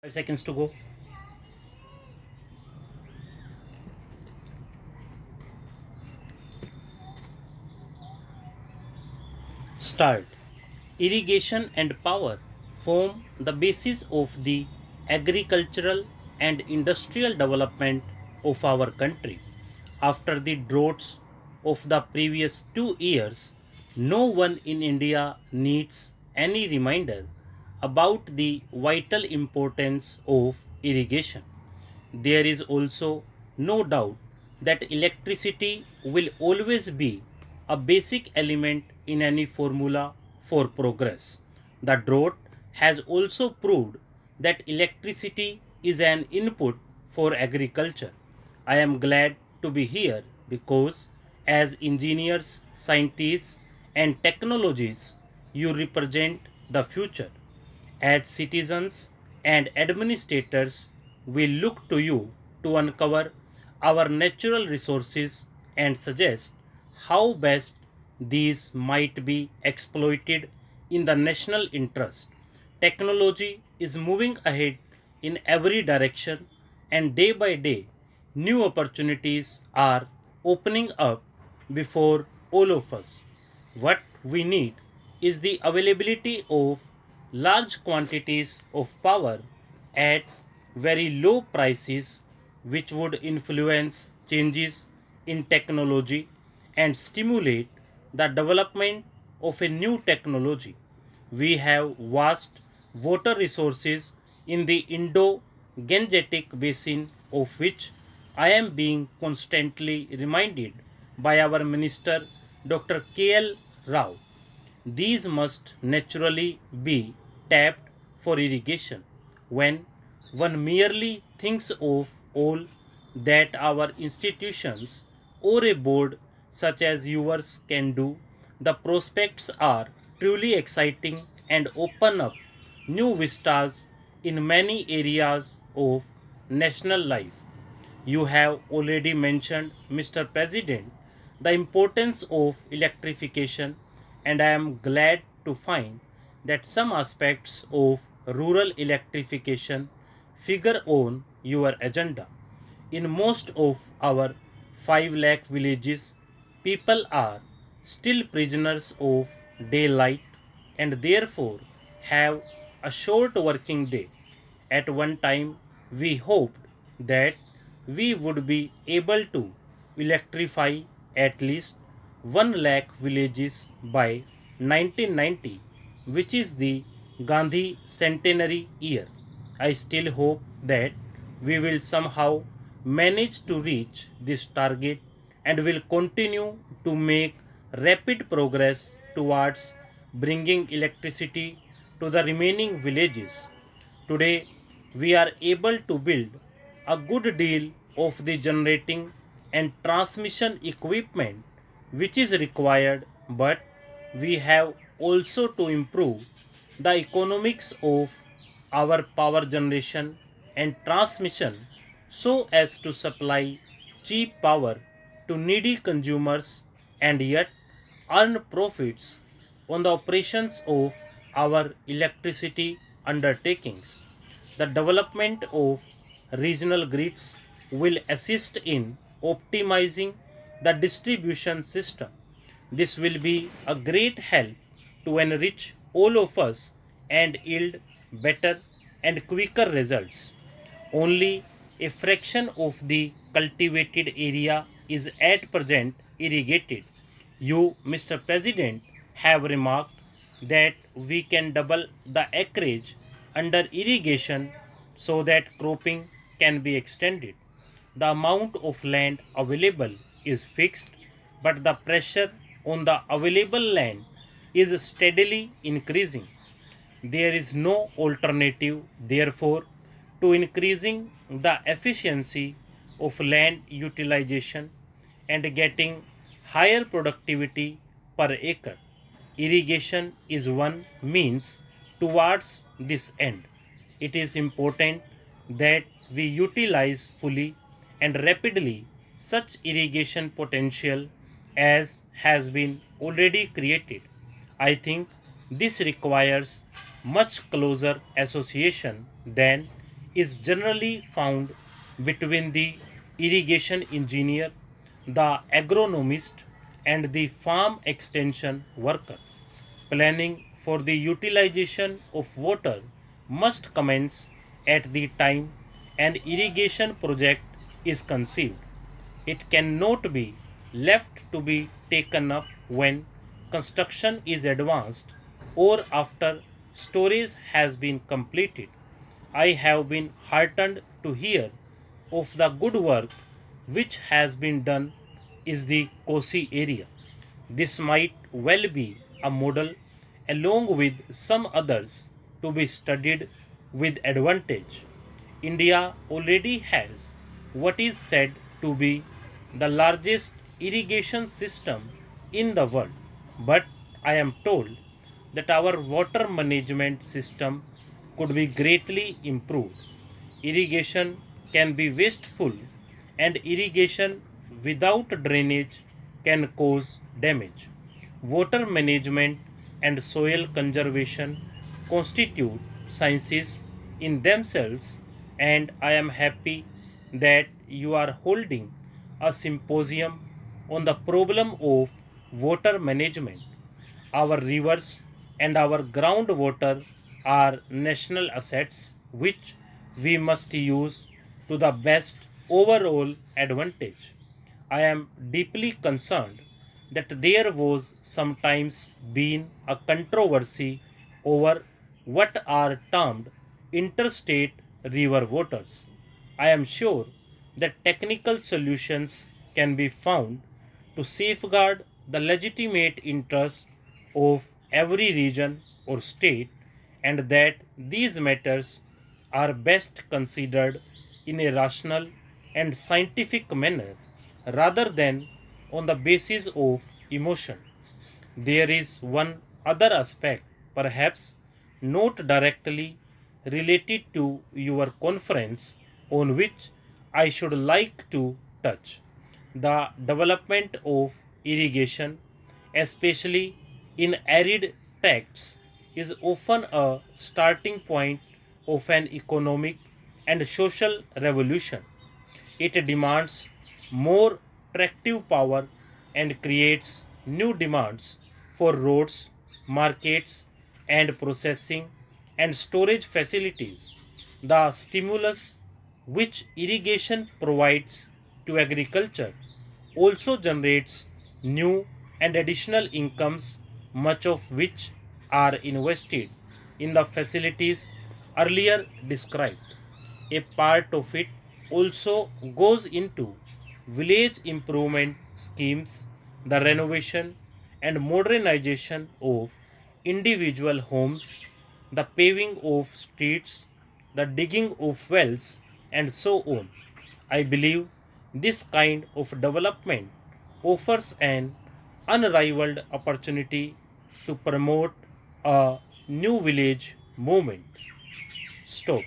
5 seconds to go. Start. Irrigation and power form the basis of the agricultural and industrial development of our country. After the droughts of the previous 2 years, no one in India needs any reminder about the vital importance of irrigation. There is also no doubt that electricity will always be a basic element in any formula for progress. The drought has also proved that electricity is an input for agriculture. I am glad to be here because, as engineers, scientists, and technologists, you represent the future. As citizens and administrators, we look to you to uncover our natural resources and suggest how best these might be exploited in the national interest. Technology is moving ahead in every direction, and day by day, new opportunities are opening up before all of us. What we need is the availability of large quantities of power at very low prices, which would influence changes in technology and stimulate the development of a new technology. We have vast water resources in the Indo Gangetic basin, of which I am being constantly reminded by our Minister Dr. K.L. Rao. These must naturally be tapped for irrigation. When one merely thinks of all that our institutions or a board such as yours can do, the prospects are truly exciting and open up new vistas in many areas of national life. You have already mentioned, Mr. President, the importance of electrification, and I am glad to find that some aspects of rural electrification figure on your agenda. In most of our 5 lakh villages, people are still prisoners of daylight and therefore have a short working day. At one time, we hoped that we would be able to electrify at least 1 lakh villages by 1990, which is the Gandhi centenary year. I still hope that we will somehow manage to reach this target and will continue to make rapid progress towards bringing electricity to the remaining villages. Today, we are able to build a good deal of the generating and transmission equipment which is required, but we have also to improve the economics of our power generation and transmission so as to supply cheap power to needy consumers and yet earn profits on the operations of our electricity undertakings. The development of regional grids will assist in optimizing the distribution system. This will be a great help to enrich all of us and yield better and quicker results. Only a fraction of the cultivated area is at present irrigated. You, Mr. President, have remarked that we can double the acreage under irrigation so that cropping can be extended. The amount of land available is fixed, but the pressure on the available land is steadily increasing. There is no alternative, therefore, to increasing the efficiency of land utilization and getting higher productivity per acre. Irrigation is one means towards this end. It is important that we utilize fully and rapidly such irrigation potential as has been already created. I think this requires much closer association than is generally found between the irrigation engineer, the agronomist, and the farm extension worker. Planning for the utilization of water must commence at the time an irrigation project is conceived. It cannot be left to be taken up when construction is advanced or after storage has been completed. I have been heartened to hear of the good work which has been done in the Kosi area. This might well be a model along with some others to be studied with advantage. India already has what is said to be the largest irrigation system in the world, but I am told that our water management system could be greatly improved. Irrigation can be wasteful, and irrigation without drainage can cause damage. Water management and soil conservation constitute sciences in themselves, and I am happy that you are holding a symposium on the problem of water management. Our rivers and our groundwater are national assets which we must use to the best overall advantage. I am deeply concerned that there was sometimes been a controversy over what are termed interstate river waters. I am sure that technical solutions can be found to safeguard the legitimate interests of every region or state, and that these matters are best considered in a rational and scientific manner rather than on the basis of emotion. There is one other aspect, perhaps not directly related to your conference, on which I should like to touch. The development of irrigation, especially in arid tracts, is often a starting point of an economic and social revolution. It demands more tractive power and creates new demands for roads, markets, and processing and storage facilities. The stimulus which irrigation provides to agriculture also generates new and additional incomes, much of which are invested in the facilities earlier described. A part of it also goes into village improvement schemes, the renovation and modernization of individual homes, the paving of streets, the digging of wells, and so on. I believe this kind of development offers an unrivaled opportunity to promote a new village movement. Stop.